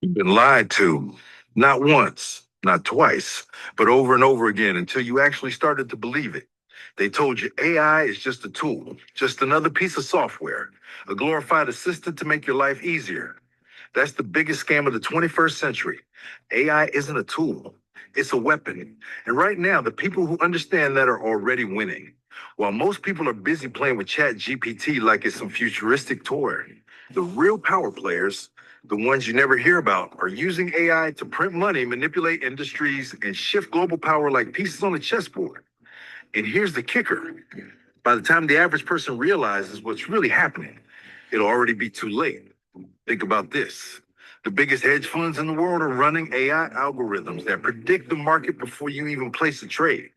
You've been lied to, not once, not twice, but over and over again until you actually started to believe it. They told you AI is just a tool, just another piece of software, a glorified assistant to make your life easier. That's the biggest scam of the 21st century. AI isn't a tool, it's a weapon. And right now, the people who understand that are already winning. While most people are busy playing with Chat GPT like it's some futuristic toy, the real power players, the ones you never hear about, are using AI to print money, manipulate industries, and shift global power like pieces on a chessboard. And here's the kicker: by the time the average person realizes what's really happening, it'll already be too late. Think about this. The biggest hedge funds in the world are running AI algorithms that predict the market before you even place a trade.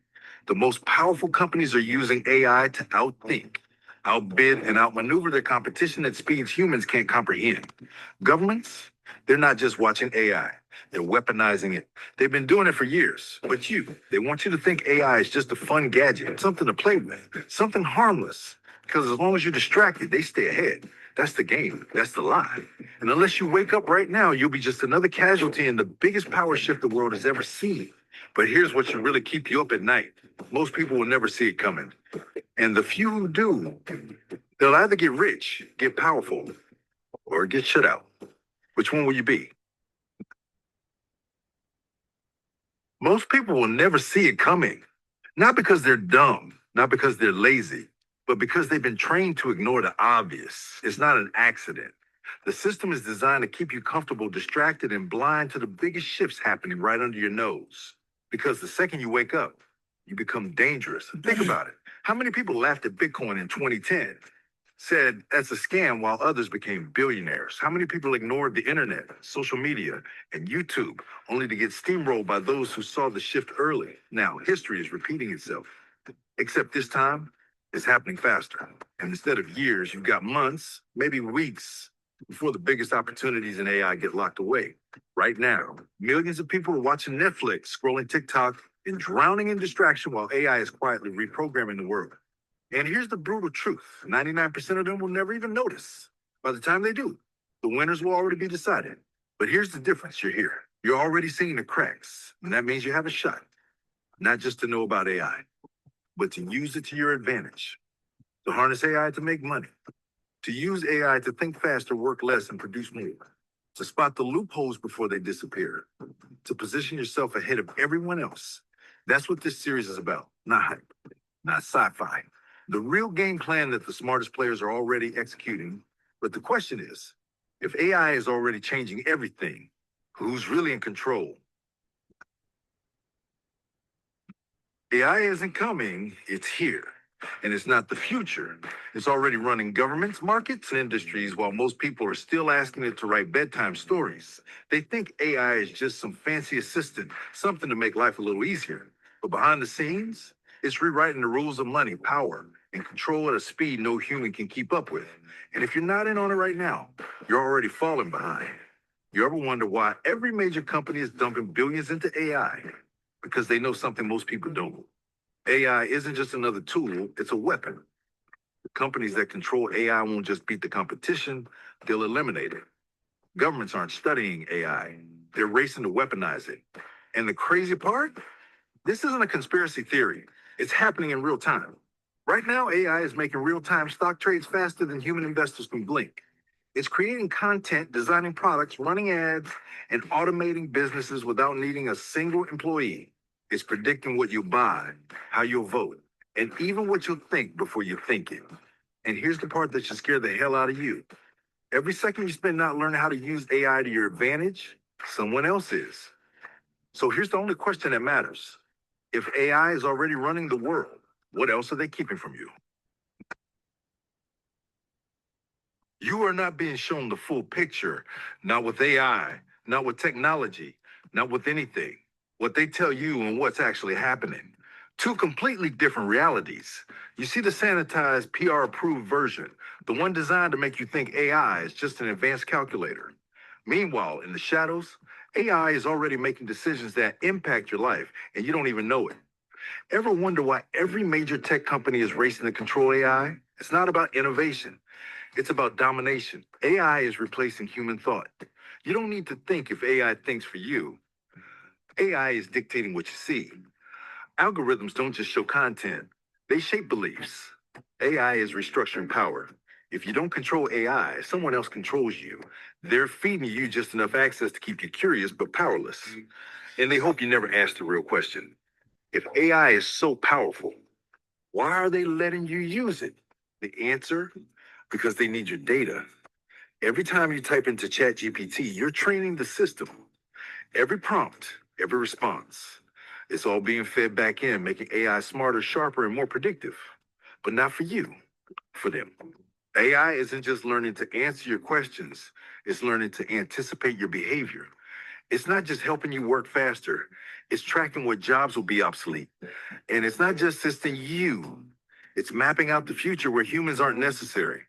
The most powerful companies are using AI to outthink, outbid, and outmaneuver their competition at speeds humans can't comprehend. Governments, they're not just watching AI, they're weaponizing it. They've been doing it for years. But they want you to think AI is just a fun gadget, something to play with, something harmless. Because as long as you're distracted, they stay ahead. That's the game. That's the lie. And unless you wake up right now, you'll be just another casualty in the biggest power shift the world has ever seen. But here's what should really keep you up at night. Most people will never see it coming. And the few who do, they'll either get rich, get powerful, or get shut out. Which one will you be? Most people will never see it coming. Not because they're dumb, not because they're lazy, but because they've been trained to ignore the obvious. It's not an accident. The system is designed to keep you comfortable, distracted, and blind to the biggest shifts happening right under your nose. Because the second you wake up, you become dangerous. Think about it. How many people laughed at Bitcoin in 2010? Said that's a scam while others became billionaires. How many people ignored the internet, social media, and YouTube only to get steamrolled by those who saw the shift early? Now, history is repeating itself, except this time it's happening faster. And instead of years, you've got months, maybe weeks, before the biggest opportunities in AI get locked away. Right now, millions of people are watching Netflix, scrolling TikTok, and drowning in distraction while AI is quietly reprogramming the world. And here's the brutal truth: 99% of them will never even notice. By the time they do, the winners will already be decided. But here's the difference: you're here. You're already seeing the cracks, and that means you have a shot, not just to know about AI, but to use it to your advantage, to harness AI to make money, to use AI to think faster, work less, and produce more, to spot the loopholes before they disappear, to position yourself ahead of everyone else. That's what this series is about, not hype, not sci-fi. The real game plan that the smartest players are already executing. But the question is, if AI is already changing everything, who's really in control? AI isn't coming, it's here. And it's not the future. It's already running governments, markets, and industries while most people are still asking it to write bedtime stories. They think AI is just some fancy assistant, something to make life a little easier. But behind the scenes, it's rewriting the rules of money, power, and control at a speed no human can keep up with. And if you're not in on it right now, you're already falling behind. You ever wonder why every major company is dumping billions into AI? Because they know something most people don't. AI isn't just another tool, it's a weapon. The companies that control AI won't just beat the competition, they'll eliminate it. Governments aren't studying AI, they're racing to weaponize it. And the crazy part? This isn't a conspiracy theory, it's happening in real time. Right now, AI is making real time stock trades faster than human investors can blink. It's creating content, designing products, running ads, and automating businesses without needing a single employee. It's predicting what you buy, how you'll vote, and even what you'll think before you think it. And here's the part that should scare the hell out of you. Every second you spend not learning how to use AI to your advantage, someone else is. So here's the only question that matters. If AI is already running the world, what else are they keeping from you? You are not being shown the full picture, not with AI, not with technology, not with anything. What they tell you and what's actually happening. Two completely different realities. You see the sanitized, PR approved version, the one designed to make you think AI is just an advanced calculator. Meanwhile, in the shadows, AI is already making decisions that impact your life, and you don't even know it. Ever wonder why every major tech company is racing to control AI? It's not about innovation. It's about domination. AI is replacing human thought. You don't need to think if AI thinks for you. AI is dictating what you see. Algorithms don't just show content, they shape beliefs. AI is restructuring power. If you don't control AI, someone else controls you. They're feeding you just enough access to keep you curious but powerless. And they hope you never ask the real question. If AI is so powerful, why are they letting you use it? The answer? Because they need your data. Every time you type into ChatGPT, you're training the system. Every prompt, every response, it's all being fed back in, making AI smarter, sharper, and more predictive. But not for you, for them. AI isn't just learning to answer your questions, it's learning to anticipate your behavior. It's not just helping you work faster, it's tracking what jobs will be obsolete. And it's not just assisting you, it's mapping out the future where humans aren't necessary.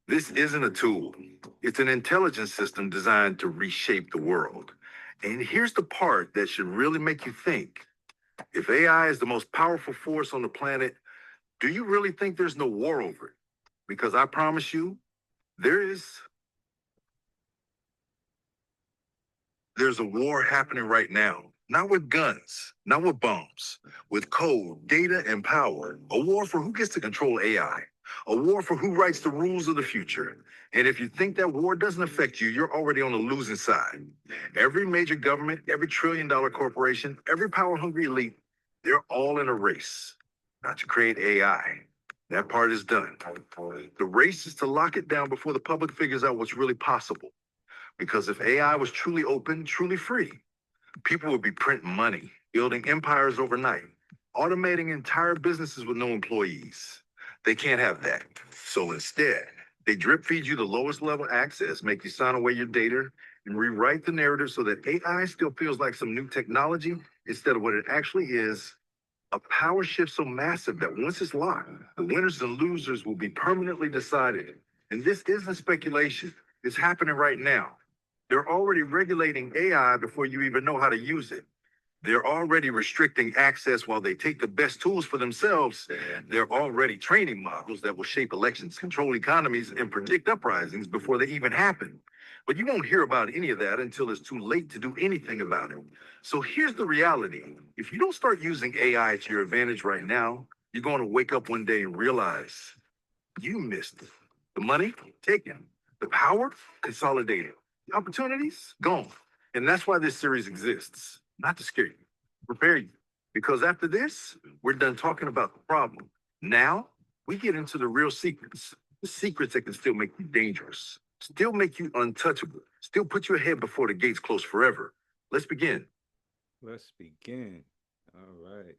This isn't a tool, it's an intelligence system designed to reshape the world. And here's the part that should really make you think. If AI is the most powerful force on the planet, do you really think there's no war over it? Because I promise you, there is. There's a war happening right now. Not with guns, not with bombs, with code, data, and power. A war for who gets to control AI. A war for who writes the rules of the future. And if you think that war doesn't affect you, you're already on the losing side. Every major government, every trillion-dollar corporation, every power-hungry elite, they're all in a race, not to create AI. That part is done. The race is to lock it down before the public figures out what's really possible. Because if AI was truly open, truly free, people would be printing money, building empires overnight, automating entire businesses with no employees. They can't have that. So instead, they drip feed you the lowest level access, make you sign away your data, and rewrite the narrative so that AI still feels like some new technology instead of what it actually is, a power shift so massive that once it's locked, the winners and losers will be permanently decided. And this isn't speculation, it's happening right now. They're already regulating AI before you even know how to use it. They're already restricting access while they take the best tools for themselves. They're already training models that will shape elections, control economies, and predict uprisings before they even happen. But you won't hear about any of that until it's too late to do anything about it. So here's the reality. If you don't start using AI to your advantage right now, you're going to wake up one day and realize you missed it. The money taken, the power consolidated, the opportunities gone. And that's why this series exists, not to scare you, prepare you. Because after this, we're done talking about the problem. Now we get into the real secrets, the secrets that can still make you dangerous, still make you untouchable, still put you ahead before the gates close forever. Let's begin. Let's begin. All right.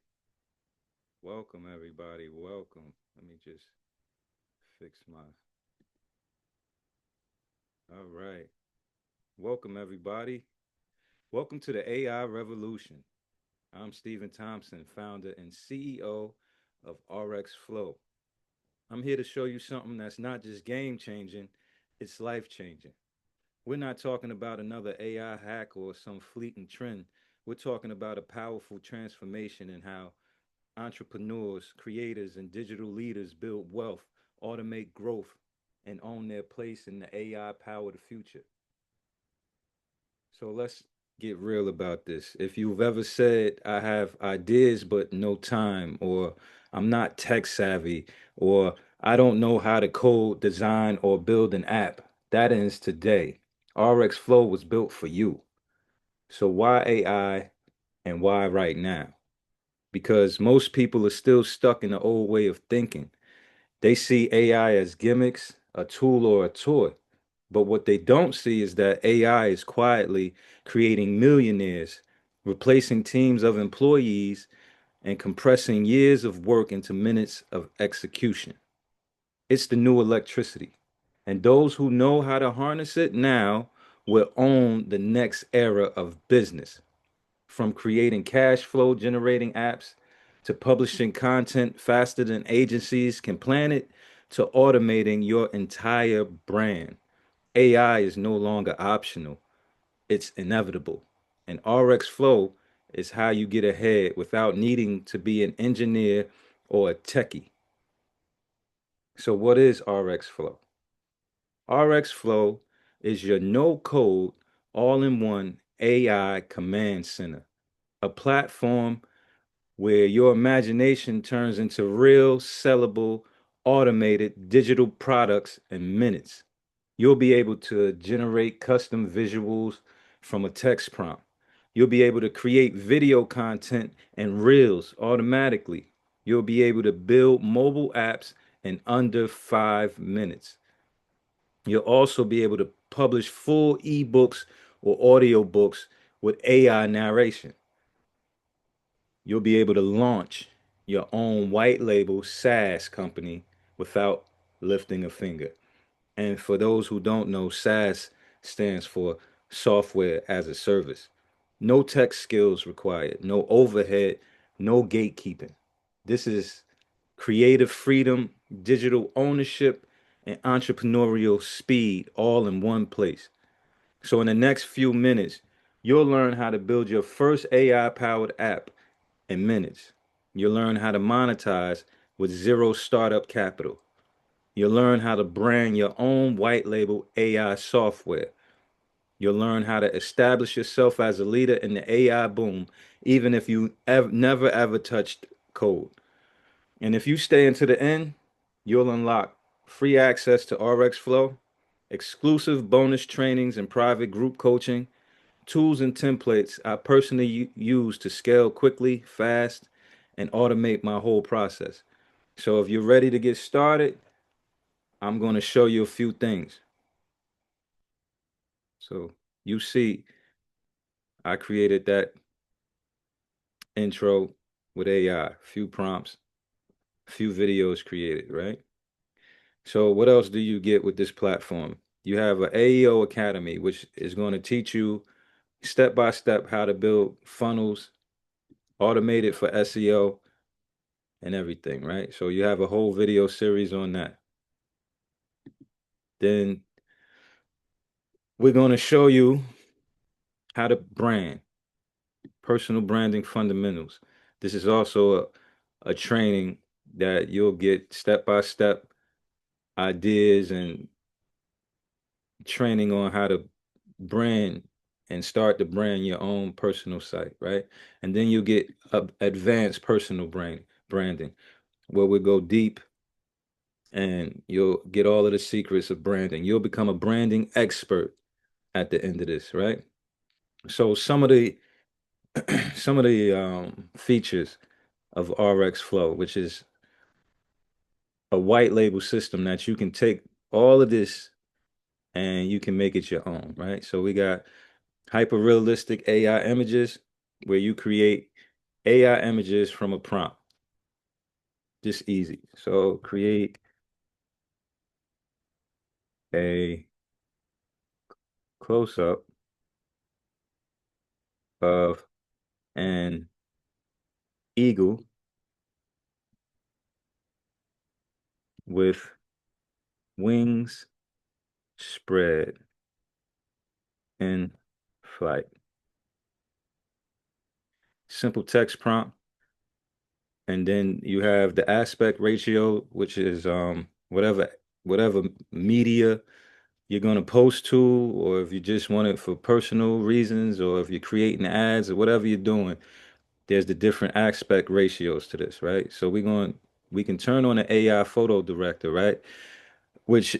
Welcome, everybody. Welcome. Let me just fix my. All right. Welcome, everybody. Welcome to the AI revolution. I'm Stephen Thompson, founder and CEO of AurxFlow. I'm here to show you something that's not just game changing, it's life changing. We're not talking about another AI hack or some fleeting trend. We're talking about a powerful transformation in how entrepreneurs, creators, and digital leaders build wealth, automate growth, and own their place in the AI powered future. So let's get real about this. If you've ever said, I have ideas but no time, or I'm not tech savvy, or I don't know how to code, design, or build an app, that ends today. RX Flow was built for you. So why AI and why right now? Because most people are still stuck in the old way of thinking. They see AI as gimmicks, a tool, or a toy. But what they don't see is that AI is quietly creating millionaires, replacing teams of employees, and compressing years of work into minutes of execution. It's the new electricity. And those who know how to harness it now will own the next era of business. From creating cash flow generating apps to publishing content faster than agencies can plan it to automating your entire brand. AI is no longer optional, it's inevitable. And RX Flow is how you get ahead without needing to be an engineer or a techie. So, what is RX Flow? RxFlow is your no-code, all-in-one AI command center, a platform where your imagination turns into real, sellable, automated digital products in minutes. You'll be able to generate custom visuals from a text prompt. You'll be able to create video content and reels automatically. You'll be able to build mobile apps in under 5 minutes. You'll also be able to publish full ebooks or audiobooks with AI narration. You'll be able to launch your own white label SaaS company without lifting a finger. And for those who don't know, SaaS stands for software as a service. No tech skills required, no overhead, no gatekeeping. This is creative freedom, digital ownership, and entrepreneurial speed all in one place. So, in the next few minutes, you'll learn how to build your first AI powered app in minutes. You'll learn how to monetize with zero startup capital. You'll learn how to brand your own white label AI software. You'll learn how to establish yourself as a leader in the AI boom, even if you never ever touched code. And if you stay into the end, you'll unlock free access to RxFlow, exclusive bonus trainings and private group coaching, tools and templates I personally use to scale quickly, fast, and automate my whole process. So if you're ready to get started, I'm going to show you a few things. So you see, I created that intro with AI, few prompts, few videos created, right? So what else do you get with this platform? You have an AEO Academy, which is going to teach you step by step how to build funnels, automate it for SEO and everything, right? So you have a whole video series on that. Then we're going to show you how to brand, personal branding fundamentals. This is also a training that you'll get step by step ideas and training on how to brand and start to brand your own personal site, right? And then you get advanced personal branding, where we go deep and you'll get all of the secrets of branding. You'll become a branding expert at the end of this, right? So some of the features of RxFlow, which is a white label system that you can take all of this and you can make it your own, right? So we got hyper realistic AI images where you create AI images from a prompt. Just easy. So create a close up of an eagle with wings spread in flight. Simple text prompt. And then you have the aspect ratio, which is whatever media you're going to post to, or if you just want it for personal reasons, or if you're creating ads or whatever you're doing, there's the different aspect ratios to this, right? So we can turn on the AI photo director, right? Which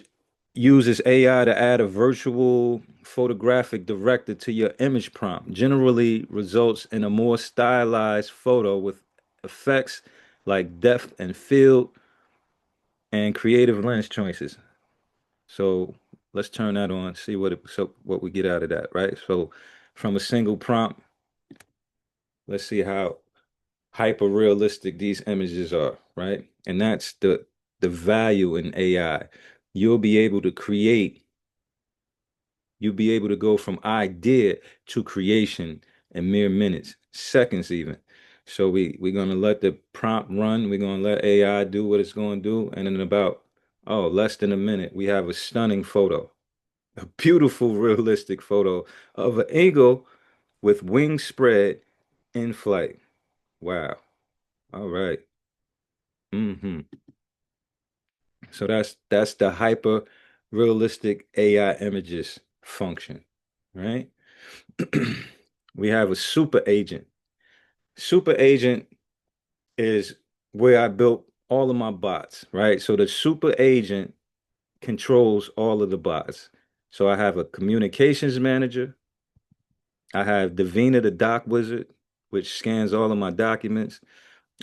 uses AI to add a virtual photographic director to your image prompt. Generally results in a more stylized photo with effects like depth and field and creative lens choices. So let's turn that on, see what we get out of that, right? So from a single prompt, let's see how hyper realistic these images are, right? And that's the value in AI. You'll be able to create, you'll be able to go from idea to creation in mere minutes, seconds even. So we're gonna let the prompt run, we're gonna let AI do what it's gonna do, and in about less than a minute, we have a stunning photo, a beautiful, realistic photo of an eagle with wings spread in flight. Wow. All right. Mm-hmm. So that's the hyper. realistic AI images function, right? We have a super agent. Super agent is where I built all of my bots, right? So the super agent controls all of the bots. So I have a communications manager. I have Davina the doc wizard, which scans all of my documents.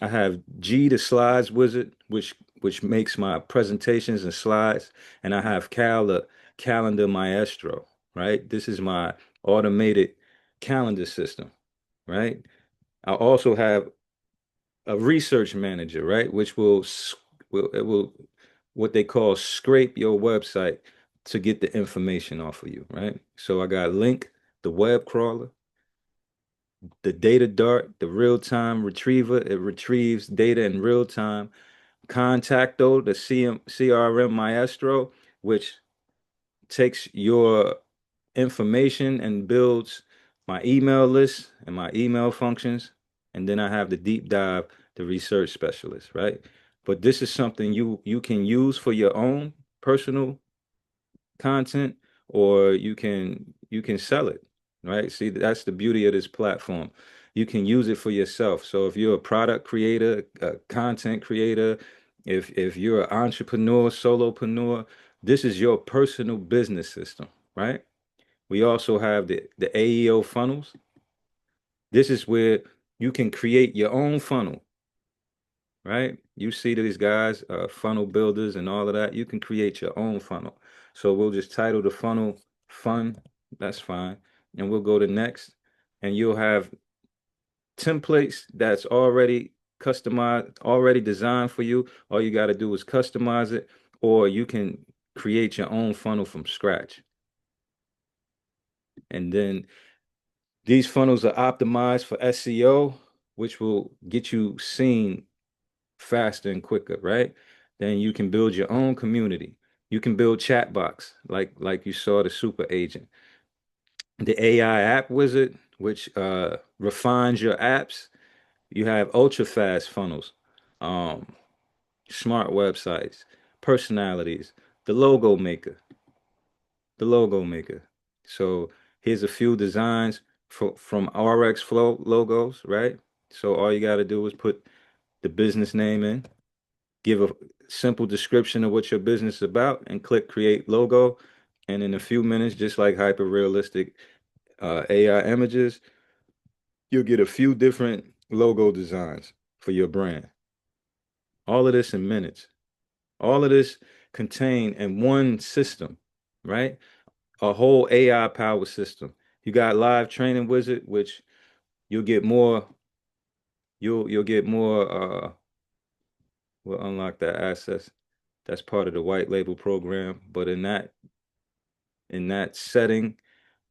I have G the slides wizard, which makes my presentations and slides, and I have Cal the calendar maestro, right? This is my automated calendar system, right? I also have a research manager, right, which will what they call scrape your website to get the information off of you, right? So I got Link, the web crawler, the data dart, the real-time retriever. It retrieves data in real time. Contacto, the CRM maestro, which takes your information and builds my email list and my email functions. And then I have the deep dive, the research specialist, right? But this is something you can use for your own personal content, or you can sell it, right? See, that's the beauty of this platform. You can use it for yourself. So if you're a product creator, a content creator, if you're an entrepreneur, solopreneur, this is your personal business system, right? We also have the AEO funnels. This is where you can create your own funnel, right? You see these guys, funnel builders and all of that. You can create your own funnel. So we'll just title the funnel fun. That's fine. And we'll go to next. And you'll have templates that's already customized, already designed for you. All you got to do is customize it, or you can create your own funnel from scratch. And then these funnels are optimized for SEO, which will get you seen faster and quicker, right? Then you can build your own community. You can build chatbots like you saw the super agent. The AI app wizard, which refines your apps. You have ultra fast funnels, um, smart websites, personalities, the logo maker, the logo maker. So here's a few designs from RxFlow logos, right? So all you got to do is put the business name in, give a simple description of what your business is about, and click create logo. And in a few minutes, just like hyper realistic AI images, you'll get a few different logo designs for your brand. All of this in minutes. All of this contained in one system, right? A whole AI power system. You got live training wizard, which you'll get more. You'll get more. Will unlock that access. That's part of the white label program. But in that setting,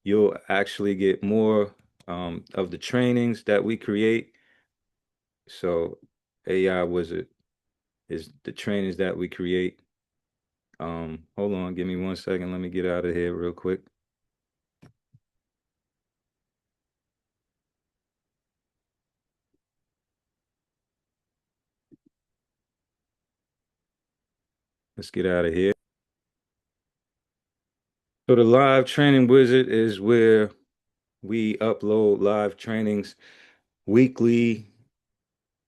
you'll actually get more of the trainings that we create. So AI Wizard is the trainings that we create. Hold on, give me 1 second. Let me get out of here real quick. Let's get out of here. So the live training wizard is where we upload live trainings weekly.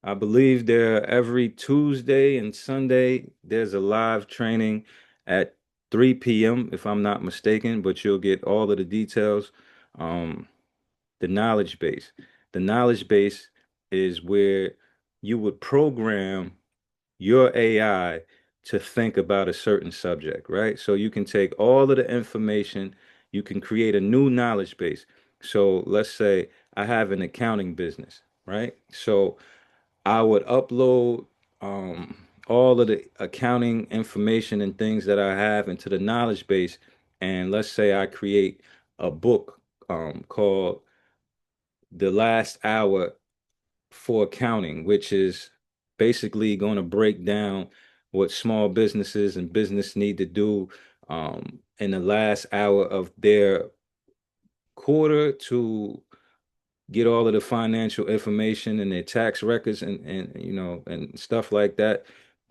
I believe there every Tuesday and Sunday, there's a live training at 3 p.m., if I'm not mistaken, but you'll get all of the details. Um, the knowledge base. The knowledge base is where you would program your AI to think about a certain subject, right? So you can take all of the information, you can create a new knowledge base. So let's say I have an accounting business, right? So I would upload all of the accounting information and things that I have into the knowledge base. And let's say I create a book called The Last Hour for Accounting, which is basically going to break down what small businesses and business need to do in the last hour of their quarter to get all of the financial information and their tax records and stuff like that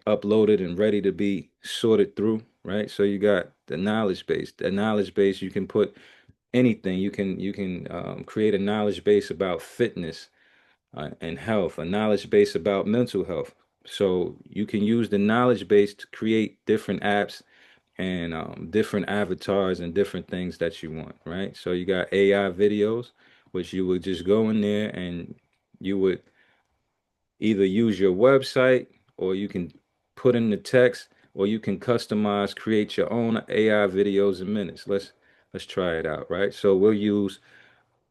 uploaded and ready to be sorted through, right? So you got the knowledge base. The knowledge base, you can put anything. You can create a knowledge base about fitness and health, a knowledge base about mental health. So you can use the knowledge base to create different apps and different avatars and different things that you want, right? So you got AI videos, which you would just go in there and you would either use your website or you can put in the text or you can customize, create your own AI videos in minutes. Let's try it out, right? So we'll use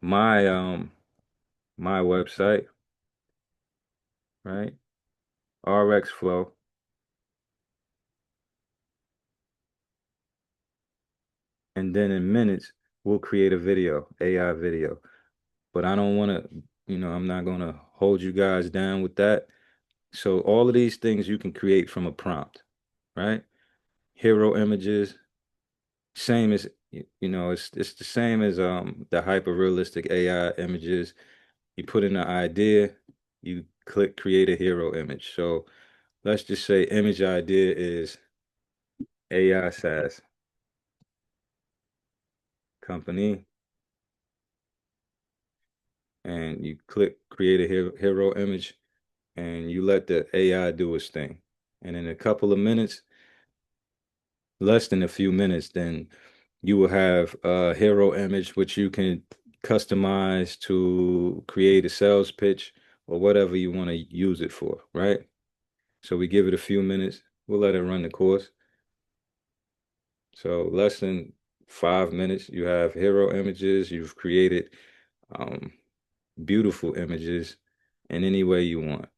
my my website, right? RxFlow, and then in minutes we'll create a video, AI video. But I don't want to, I'm not going to hold you guys down with that. So all of these things you can create from a prompt, right? Hero images, same as it's the same as the hyper realistic AI images. You put in an idea, you click create a hero image. So let's just say image idea is AI SaaS company, and you click create a hero image, and you let the AI do its thing. And in a couple of minutes, less than a few minutes, then you will have a hero image which you can customize to create a sales pitch or whatever you want to use it for, right? So we give it a few minutes. We'll let it run the course. So less than 5 minutes, you have hero images. You've created um, beautiful images in any way you want.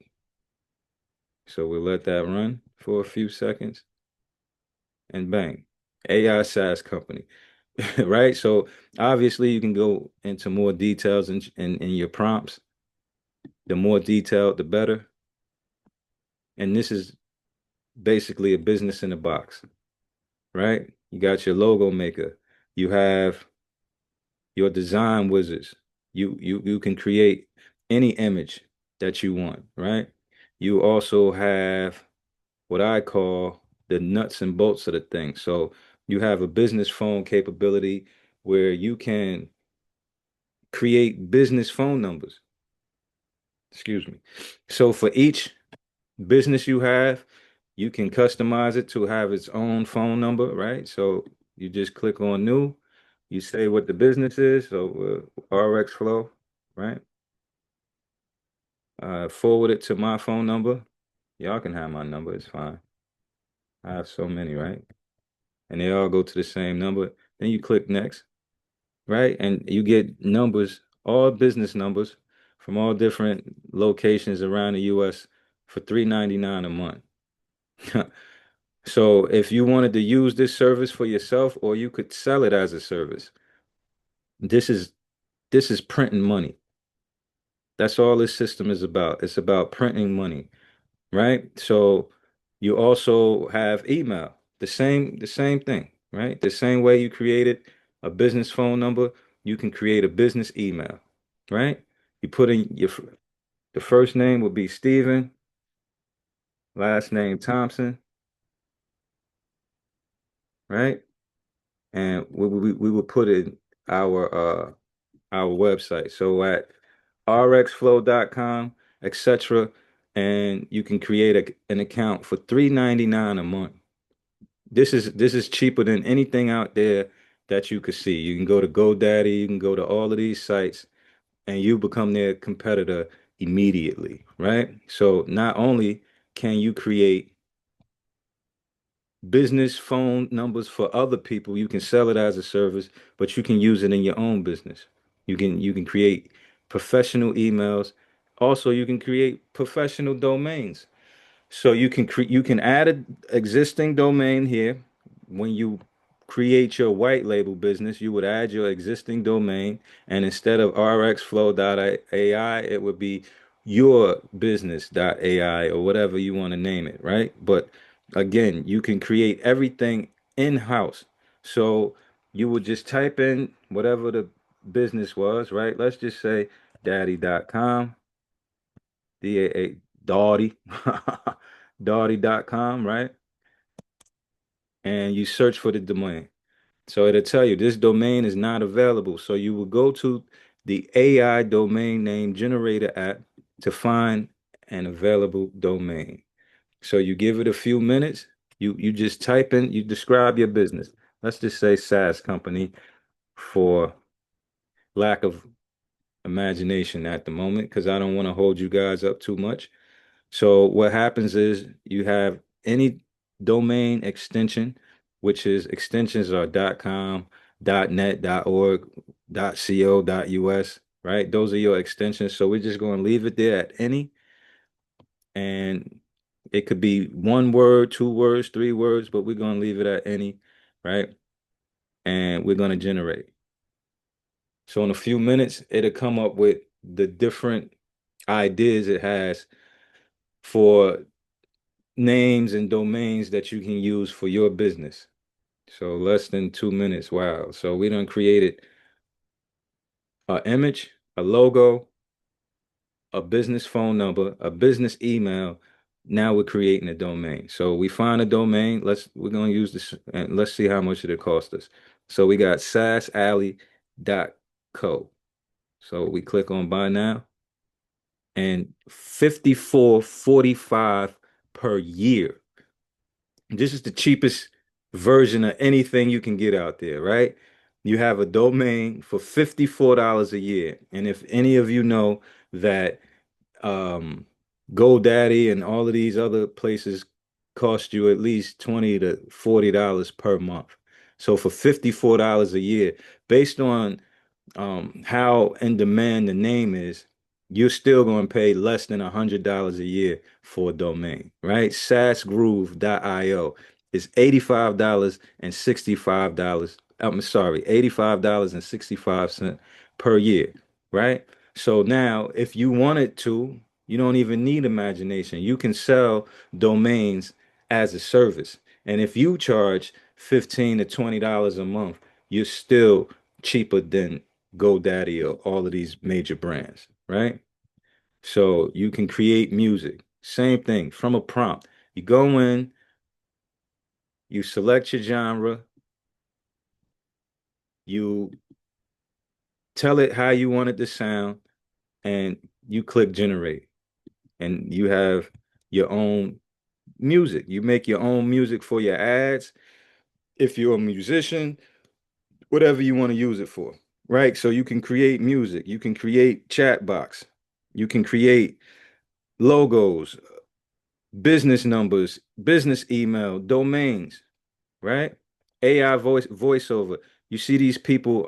So we'll let that run for a few seconds and bang, AI SaaS company, right? So obviously you can go into more details in your prompts. The more detailed, the better. And this is basically a business in a box, right? You got your logo maker. You have your design wizards. You can create any image that you want, right? You also have what I call the nuts and bolts of the thing. So you have a business phone capability where you can create business phone numbers. Excuse me. So for each business you have, you can customize it to have its own phone number, right? So you just click on new, you say what the business is, so RxFlow, right? Forward it to my phone number. Y'all can have my number, it's fine. I have so many, right? And they all go to the same number. Then you click next, right? And you get numbers, all business numbers from all different locations around the US for $3.99 a month. So if you wanted to use this service for yourself, or you could sell it as a service, this is this is printing money. That's all this system is about. It's about printing money, right? So you also have email, the same thing, right? The same way you created a business phone number, you can create a business email, right? You put in the first name would be Stephen, last name Thompson, right? And we would put in our website. So at rxflow.com, etc. And you can create an account for $3.99 a month. This is cheaper than anything out there that you could see. You can go to GoDaddy, you can go to all of these sites, and you become their competitor immediately, right? So not only can you create business phone numbers for other people, you can sell it as a service, but you can use it in your own business. You can create professional emails. Also, you can create professional domains. So you can add an existing domain here. When you create your white label business, you would add your existing domain, and instead of rxflow.ai, it would be yourbusiness.ai or whatever you want to name it, right? But again, you can create everything in-house. So you would just type in whatever the business was, right? Let's just say daddy.com, DAA, Daughty, Daughty.com, right? and you search for the domain. So it'll tell you this domain is not available. So you will go to the AI domain name generator app to find an available domain. So you give it a few minutes, you just type in, you describe your business. Let's just say SaaS company for lack of imagination at the moment, because I don't want to hold you guys up too much. So what happens is you have any domain extension, which is extensions are .com, .net, .org, .co, .us, right? Those are your extensions. So we're just going to leave it there at any, and it could be one word, two words, three words, but we're going to leave it at any, right? And we're going to generate. So in a few minutes, it'll come up with the different ideas it has for names and domains that you can use for your business. So less than 2 minutes. Wow. So we done created an image, a logo, a business phone number, a business email. Now we're creating a domain. So we find a domain. We're gonna use this and let's see how much it'll cost us. So we got sassalley.co. So we click on buy now and 54.45 per year. This is the cheapest version of anything you can get out there, right? You have a domain for $54 a year. And if any of you know that um, GoDaddy and all of these other places cost you at least $20 to $40 per month. So for $54 a year, based on how in demand the name is, you're still going to pay less than $100 a year for a domain, right? SaaSgroove.io is $85 and $65. I'm sorry, $85.65 per year, right? So now, if you wanted to, you don't even need imagination. You can sell domains as a service. And if you charge $15 to $20 a month, you're still cheaper than GoDaddy or all of these major brands, right? So you can create music. Same thing from a prompt. You go in, you select your genre, you tell it how you want it to sound, and you click generate. And you have your own music. You make your own music for your ads. If you're a musician, whatever you want to use it for, right? So you can create music, you can create chat box, you can create logos, business numbers, business email, domains, right? AI voiceover. You see these people,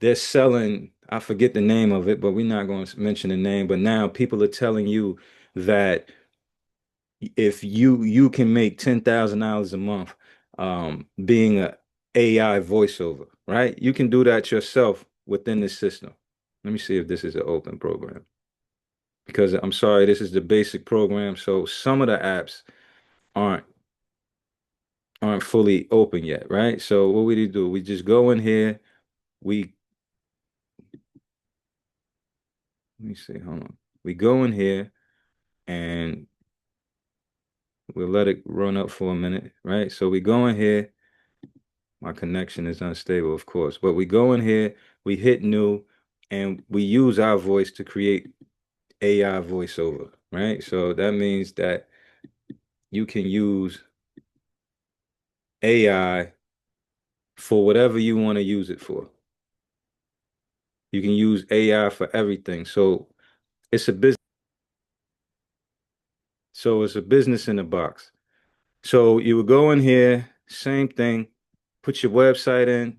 they're selling, I forget the name of it, but we're not going to mention the name, but now people are telling you that if you can make $10,000 a month being a AI voiceover, right? You can do that yourself within the system. Let me see if this is an open program. Because I'm sorry, this is the basic program, so some of the apps aren't aren't fully open yet, right? So what we do, we just go in here, we let me see, hold on. We go in here and we'll let it run up for a minute, right? So we go in here. My connection is unstable, of course, but we go in here, we hit new, and we use our voice to create AI voiceover, right? So that means that you can use AI for whatever you want to use it for. You can use AI for everything. It's a business. So it's a business in a box. So you would go in here, same thing, put your website in,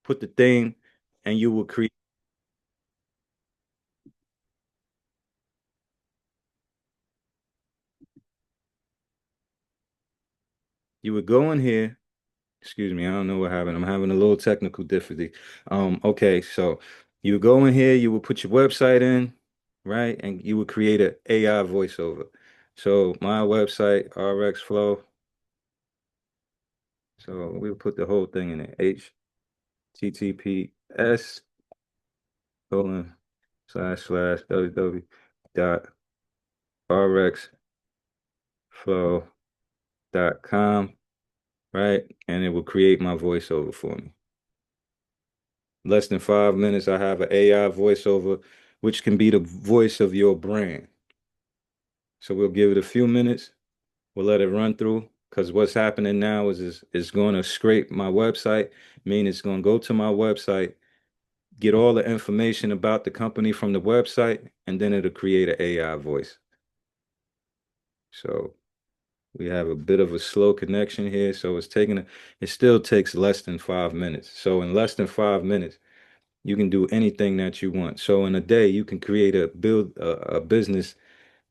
put the thing, and you will create. You would go in here. Excuse me, I don't know what happened. I'm having a little technical difficulty. Okay, so you would go in here, you would put your website in, right? And you would create an AI voiceover. So my website, AurxFlow. So we'll put the whole thing in it. HTTPS colon / www dot rxflow.com. right? And it will create my voiceover for me. Less than 5 minutes, I have an AI voiceover, which can be the voice of your brand. So we'll give it a few minutes. We'll let it run through because what's happening now is going to scrape my website, meaning it's going to go to my website, get all the information about the company from the website, and then it'll create an AI voice. So we have a bit of a slow connection here. So it still takes less than 5 minutes. So in less than 5 minutes, you can do anything that you want. So in a day, you can build a business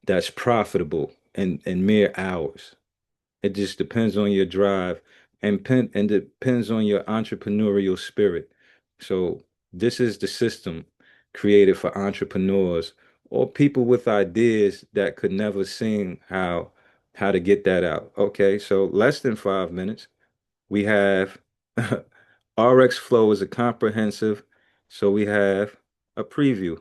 that's profitable in mere hours. It just depends on your drive and depends on your entrepreneurial spirit. So this is the system created for entrepreneurs or people with ideas that could never sing how to get that out. Okay, so less than 5 minutes. We have RxFlow is a comprehensive, so we have a preview.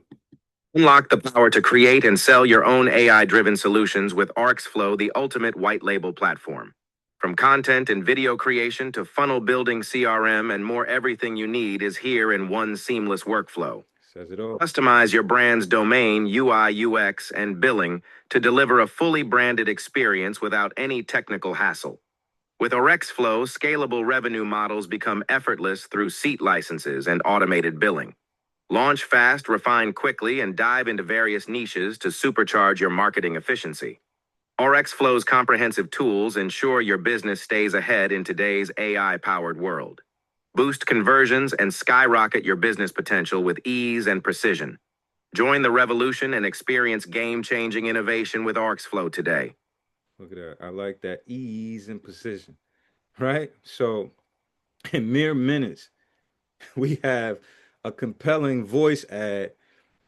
Unlock the power to create and sell your own AI-driven solutions with AurxFlow, the ultimate white label platform. From content and video creation to funnel building, CRM, and more, everything you need is here in one seamless workflow. Says it all. Customize your brand's domain, UI, UX, and billing to deliver a fully branded experience without any technical hassle. With AurxFlow, scalable revenue models become effortless through seat licenses and automated billing. Launch fast, refine quickly, and dive into various niches to supercharge your marketing efficiency. RxFlow's comprehensive tools ensure your business stays ahead in today's AI-powered world. Boost conversions and skyrocket your business potential with ease and precision. Join the revolution and experience game-changing innovation with RxFlow today. Look at that. I like that ease and precision, right? So in mere minutes, we have a compelling voice ad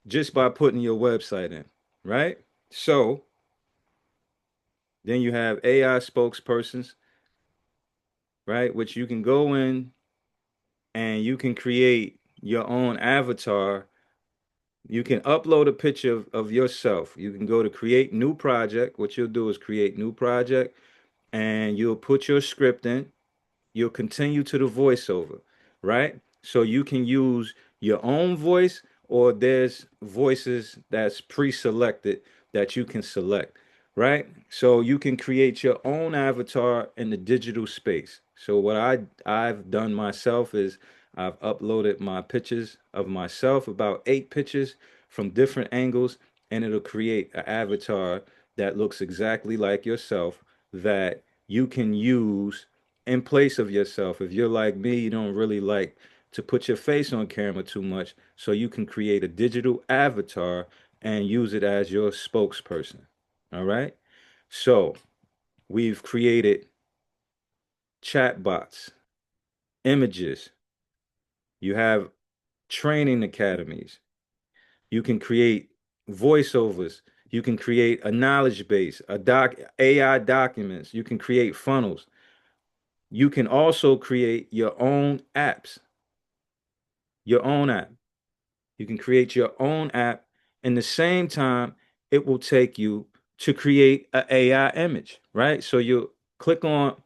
just by putting your website in, right? So then you have AI spokespersons, right? Which you can go in and you can create your own avatar. You can upload a picture of yourself. You can go to create new project. What you'll do is create new project and you'll put your script in. You'll continue to the voiceover, right? So you can use your own voice or there's voices that's pre-selected that you can select, right? So you can create your own avatar in the digital space. So what I've done myself is I've uploaded my pictures of myself, about 8 pictures from different angles, and it'll create an avatar that looks exactly like yourself that you can use in place of yourself. If you're like me, you don't really like to put your face on camera too much, so you can create a digital avatar and use it as your spokesperson. All right? So, we've created chatbots, images, you have training academies, you can create voiceovers, you can create a knowledge base, AI documents, you can create funnels. You can also create your own apps, your own app. You can create your own app. In the same time, it will take you to create an AI image, right? So you click on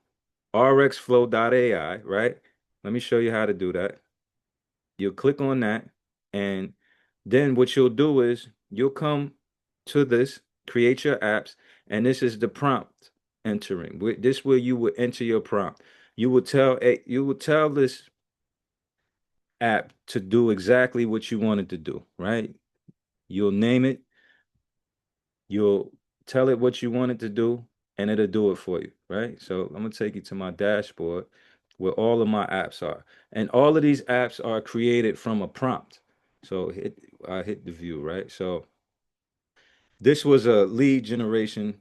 rxflow.ai, right? Let me show you how to do that. You'll click on that, and then what you'll do is you'll come to this, create your apps, and this is the prompt entering. This where you would enter your prompt. You would tell this app to do exactly what you want it to do, right? You'll name it, you'll tell it what you want it to do, and it'll do it for you, right? So I'm gonna take you to my dashboard where all of my apps are. And all of these apps are created from a prompt. So I hit the view, right? So this was a lead generation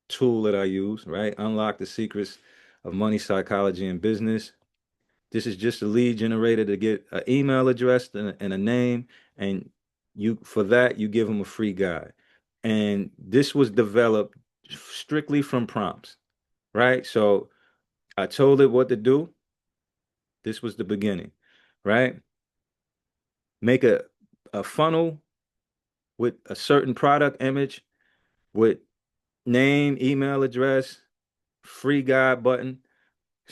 tool that I use, right? Unlock the secrets of money psychology and business. This is just a lead generator to get an email address and a name, and you for that you give them a free guide. And this was developed strictly from prompts, right? So I told it what to do. This was the beginning, right? Make a funnel with a certain product image with name, email address, free guide button.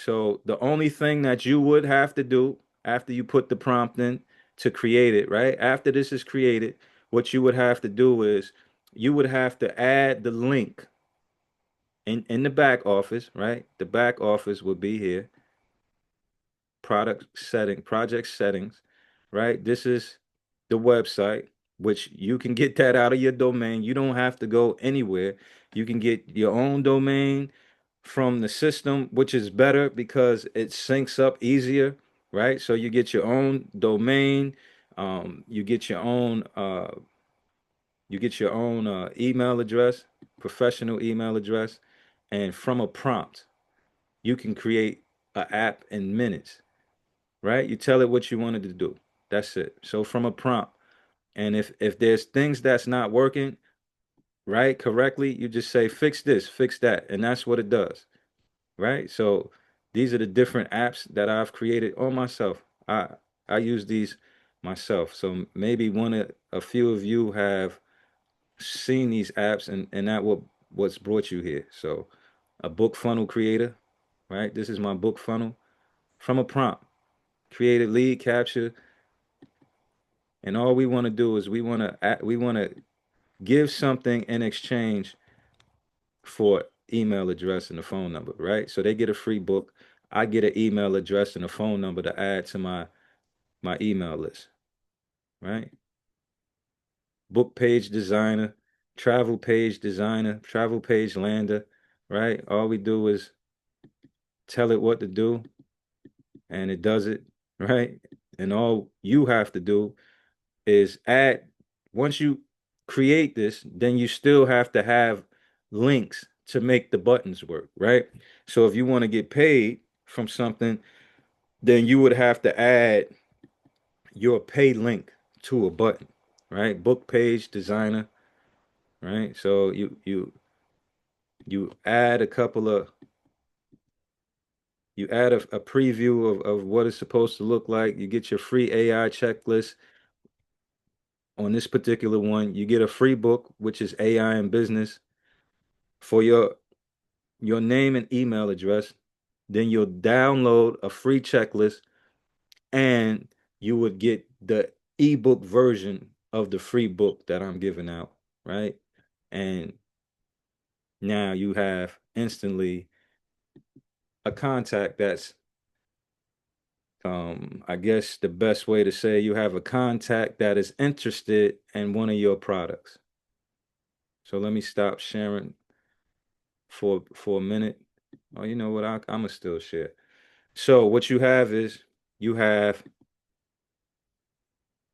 So the only thing that you would have to do after you put the prompt in to create it, right? After this is created, what you would have to do is you would have to add the link in the back office, right? The back office would be here, project settings, right? This is the website, which you can get that out of your domain. You don't have to go anywhere. You can get your own domain from the system, which is better because it syncs up easier, right? So you get your own domain, you get your own email address, professional email address, and from a prompt, you can create an app in minutes, right? You tell it what you wanted to do. That's it. So from a prompt, and if there's things that's not working right correctly, you just say fix this, fix that, and that's what it does, right? So these are the different apps that I've created on myself. I use these myself. So maybe a few of you have seen these apps, and what's brought you here. So a book funnel creator, right? This is my book funnel from a prompt. Created lead capture, and all we want to do is we want to give something in exchange for email address and a phone number, right? So they get a free book. I get an email address and a phone number to add to my email list, right? Book page designer, travel page lander, right? All we do is tell it what to do and it does it, right? And all you have to do is add, once you create this, then you still have to have links to make the buttons work, right? So if you want to get paid from something, then you would have to add your pay link to a button, right? Book page designer, right? So you add a couple of you add a preview of what it's supposed to look like. You get your free AI checklist on this particular one. You get a free book, which is AI in Business, for your name and email address. Then you'll download a free checklist, and you would get the ebook version of the free book that I'm giving out, right? And now you have instantly a contact that's I guess the best way to say, you have a contact that is interested in one of your products. So let me stop sharing for a minute. Oh, you know what? I'm gonna still share. So what you have is you have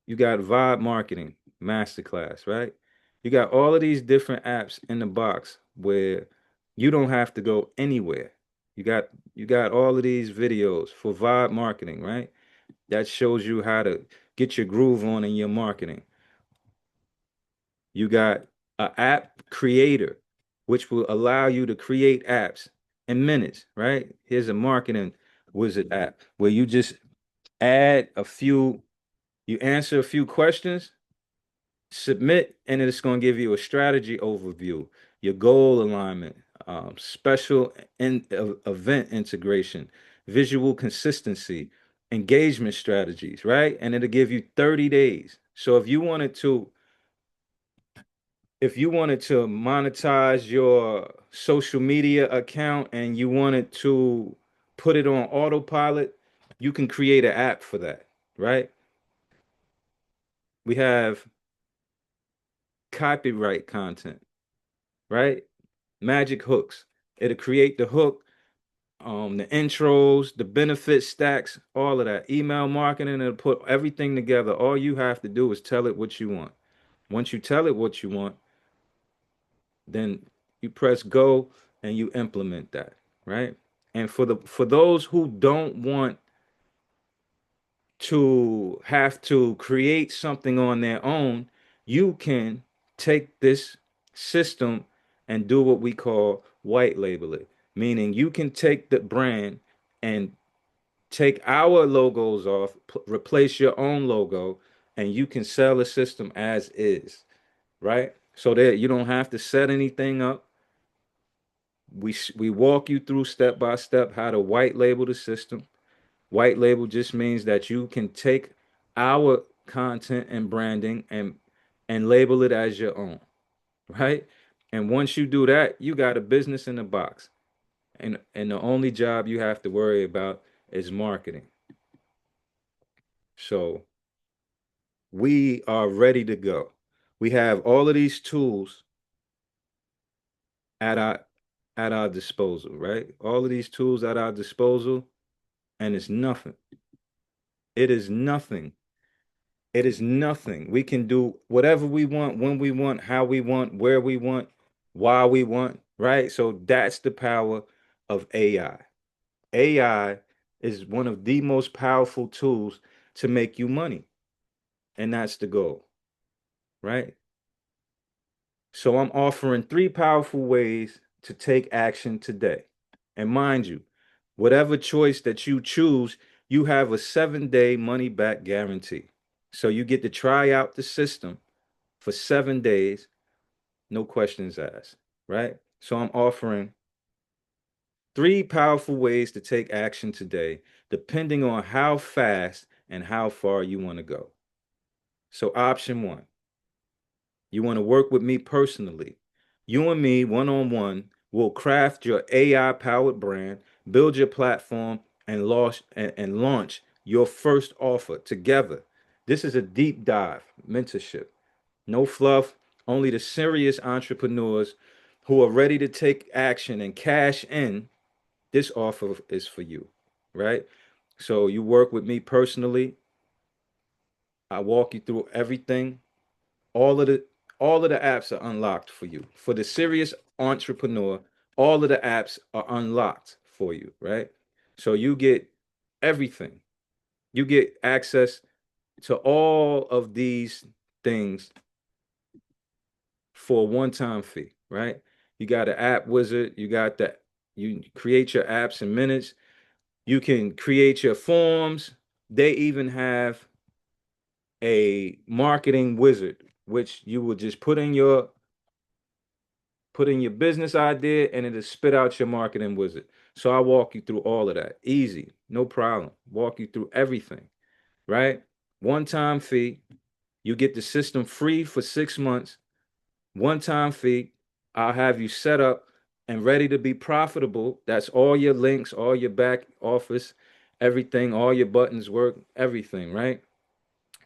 you got Vibe Marketing Masterclass, right? You got all of these different apps in the box where you don't have to go anywhere. You got all of these videos for Vibe Marketing, right? That shows you how to get your groove on in your marketing. You got an app creator, which will allow you to create apps in minutes, right? Here's a marketing wizard app where you just add a few, you answer a few questions, submit, and it's going to give you a strategy overview, your goal alignment, special event integration, visual consistency, engagement strategies, right? And it'll give you 30 days. So if you wanted to monetize your social media account and you wanted to put it on autopilot, you can create an app for that, right? We have copyright content, right? Magic hooks. It'll create the hook, the intros, the benefit stacks, all of that. Email marketing, it'll put everything together. All you have to do is tell it what you want. Once you tell it what you want, then you press go and you implement that, right? And for those who don't want to have to create something on their own, you can take this system and do what we call white label it, meaning you can take the brand and take our logos off, replace your own logo, and you can sell the system as is, right? So that you don't have to set anything up. We walk you through step by step how to white label the system. White label just means that you can take our content and branding and label it as your own, right? And once you do that, you got a business in the box. And the only job you have to worry about is marketing. So we are ready to go. We have all of these tools at our disposal, right? All of these tools at our disposal, and it's nothing. It is nothing. It is nothing. We can do whatever we want, when we want, how we want, where we want, why we want, right? So that's the power of AI. AI is one of the most powerful tools to make you money. And that's the goal, right? So I'm offering 3 powerful ways to take action today. And mind you, whatever choice that you choose, you have a 7-day money back guarantee. So you get to try out the system for 7 days, no questions asked, right? So I'm offering 3 powerful ways to take action today, depending on how fast and how far you want to go. So, option one, you want to work with me personally. You and me, one on one, will craft your AI powered brand, build your platform, and launch your first offer together. This is a deep dive mentorship. No fluff, only the serious entrepreneurs who are ready to take action and cash in. This offer is for you, right? So you work with me personally. I walk you through everything. All of the all of the apps are unlocked for you. For the serious entrepreneur, all of the apps are unlocked for you, right? So you get everything. You get access to all of these things for a one-time fee, right? You got an app wizard, you create your apps in minutes. You can create your forms. They even have a marketing wizard, which you will just put in your business idea and it'll spit out your marketing wizard. So I walk you through all of that. Easy, no problem. Walk you through everything, right? One time fee. You get the system free for 6 months. One time fee. I'll have you set up and ready to be profitable. That's all your links, all your back office, everything, all your buttons work, everything, right?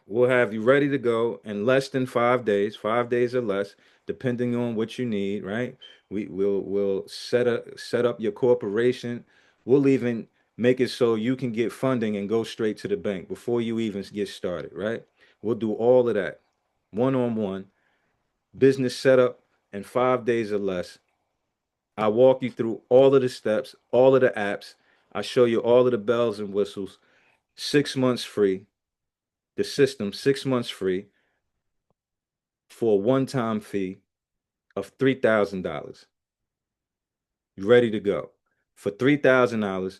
We'll have you ready to go in less than 5 days or less, depending on what you need, right? We'll set up your corporation. We'll even make it so you can get funding and go straight to the bank before you even get started, right? We'll do all of that one on one, business setup in 5 days or less. I walk you through all of the steps, all of the apps. I show you all of the bells and whistles. 6 months free. The system, 6 months free for a one-time fee of $3,000. You ready to go? For $3,000,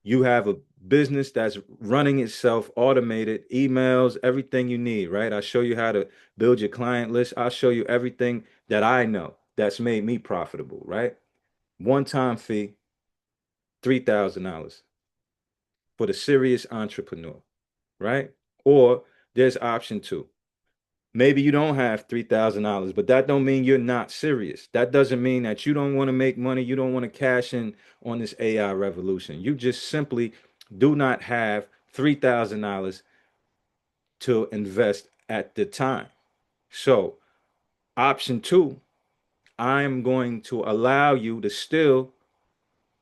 you have a business that's running itself, automated, emails, everything you need, right? I show you how to build your client list. I'll show you everything that I know that's made me profitable, right? One-time fee, $3,000 for the serious entrepreneur, right? Or there's option two. Maybe you don't have $3,000, but that don't mean you're not serious. That doesn't mean that you don't want to make money, you don't want to cash in on this AI revolution. You just simply do not have $3,000 to invest at the time. So, option two, I'm going to allow you to still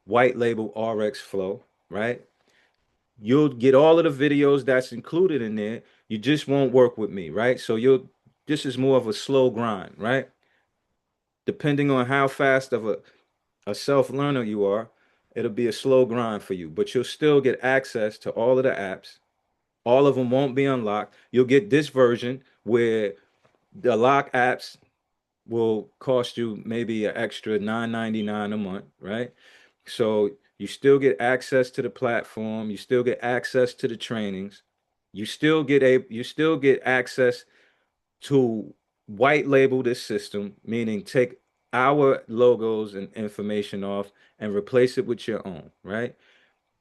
white label AurxFlow, right? You'll get all of the videos that's included in there. You just won't work with me, right? So you'll this is more of a slow grind, right? Depending on how fast of a self learner you are, it'll be a slow grind for you, but you'll still get access to all of the apps. All of them won't be unlocked. You'll get this version where the lock apps will cost you maybe an extra $9.99 a month, right? So you still get access to the platform, you still get access to the trainings, you still get access to white label this system, meaning take our logos and information off and replace it with your own, right?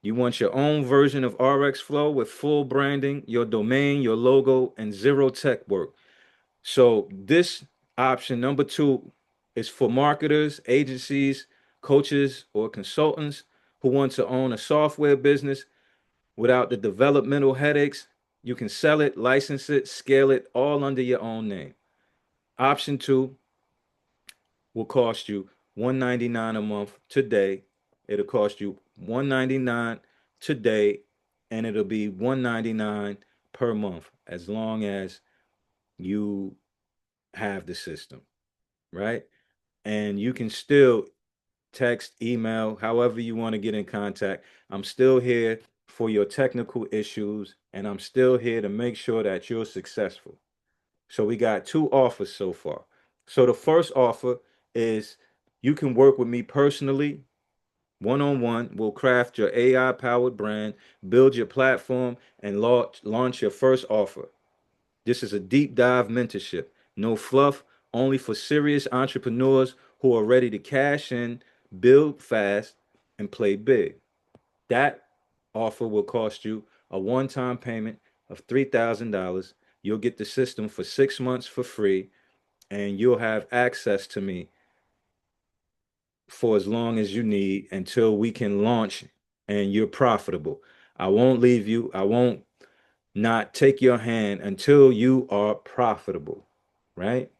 You want your own version of AurxFlow with full branding, your domain, your logo, and zero tech work. So this option number two is for marketers, agencies, coaches, or consultants who want to own a software business without the developmental headaches. You can sell it, license it, scale it all under your own name. Option two will cost you $199 a month today. It'll cost you $199 today, and it'll be $199 per month as long as you have the system, right? And you can still text, email, however you want to get in contact. I'm still here for your technical issues, and I'm still here to make sure that you're successful. So we got two offers so far. So the first offer is you can work with me personally, one on one. We'll craft your AI powered brand, build your platform, and launch your first offer. This is a deep dive mentorship. No fluff, only for serious entrepreneurs who are ready to cash in, build fast, and play big. That offer will cost you a one time payment of $3,000. You'll get the system for 6 months for free, and you'll have access to me for as long as you need until we can launch and you're profitable. I won't leave you. I won't not take your hand until you are profitable, right?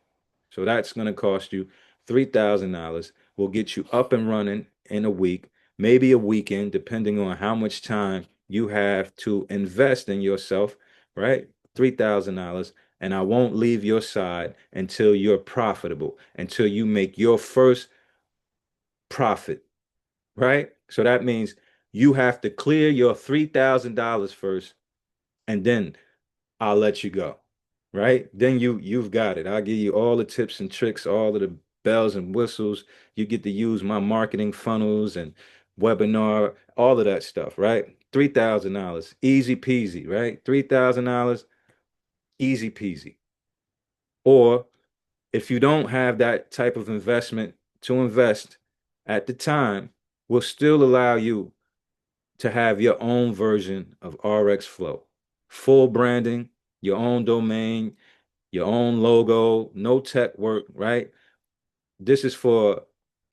So that's going to cost you $3,000. We'll get you up and running in a week, maybe a weekend, depending on how much time you have to invest in yourself, right? $3,000. And I won't leave your side until you're profitable, until you make your first profit, right? So that means you have to clear your $3,000 first, and then I'll let you go. Right? Then you've got it. I'll give you all the tips and tricks, all of the bells and whistles. You get to use my marketing funnels and webinar, all of that stuff, right? $3,000. Easy peasy, right? $3,000, easy peasy. Or if you don't have that type of investment to invest at the time, we'll still allow you to have your own version of AurxFlow. Full branding, your own domain, your own logo, no tech work, right? This is for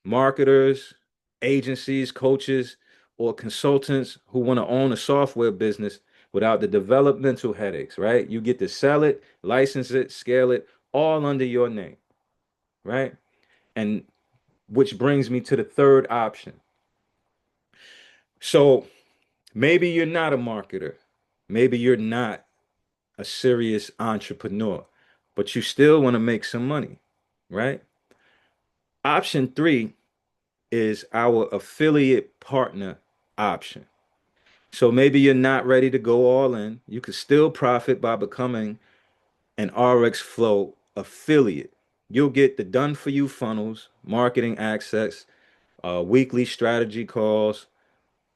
marketers, agencies, coaches, or consultants who want to own a software business without the developmental headaches, right? You get to sell it, license it, scale it, all under your name, right? And which brings me to the third option. So maybe you're not a marketer. Maybe you're not a serious entrepreneur, but you still want to make some money, right? Option three is our affiliate partner option. So maybe you're not ready to go all in. You can still profit by becoming an AurxFlow affiliate. You'll get the done for you funnels, marketing access, weekly strategy calls,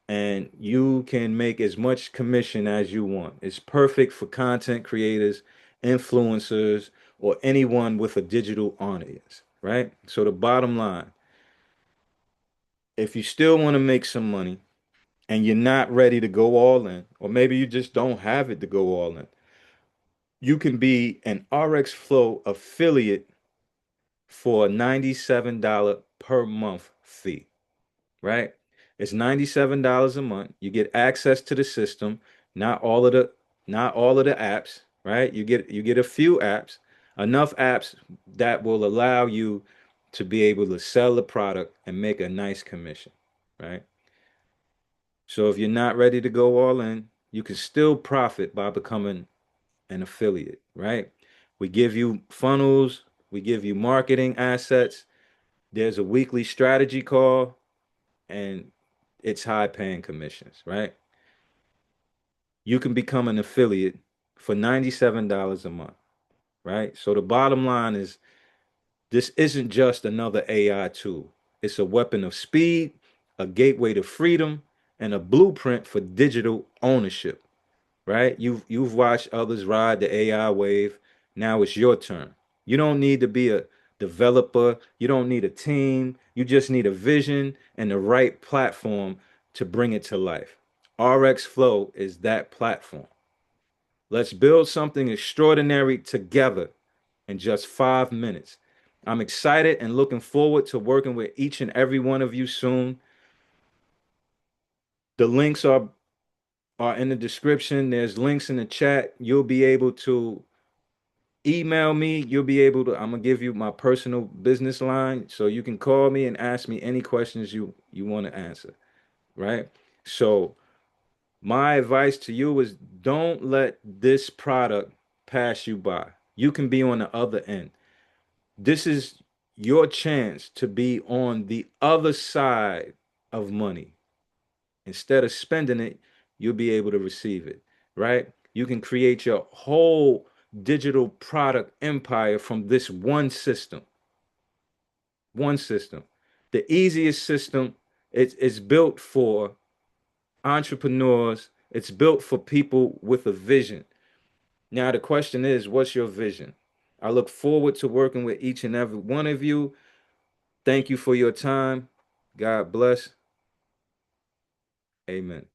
and you can make as much commission as you want. It's perfect for content creators, influencers, or anyone with a digital audience, right? So the bottom line, if you still want to make some money and you're not ready to go all in, or maybe you just don't have it to go all in, you can be an RxFlow affiliate for a $97 per month fee, right? It's $97 a month. You get access to the system, not all of the not all of the apps, right? You get a few apps, enough apps that will allow you to be able to sell the product and make a nice commission, right? So if you're not ready to go all in, you can still profit by becoming an affiliate, right? We give you funnels, we give you marketing assets. There's a weekly strategy call, and it's high paying commissions, right? You can become an affiliate for $97 a month, right? So the bottom line is this isn't just another AI tool. It's a weapon of speed, a gateway to freedom, and a blueprint for digital ownership, right? You've watched others ride the AI wave. Now it's your turn. You don't need to be a developer. You don't need a team. You just need a vision and the right platform to bring it to life. AurxFlow is that platform. Let's build something extraordinary together in just 5 minutes. I'm excited and looking forward to working with each and every one of you soon. The links are in the description. There's links in the chat. You'll be able to email me. You'll be able to, I'm gonna give you my personal business line so you can call me and ask me any questions you want to answer, right? So my advice to you is don't let this product pass you by. You can be on the other end. This is your chance to be on the other side of money. Instead of spending it, you'll be able to receive it, right? You can create your whole digital product empire from this one system. One system. The easiest system. It's built for entrepreneurs. It's built for people with a vision. Now, the question is, what's your vision? I look forward to working with each and every one of you. Thank you for your time. God bless. Amen.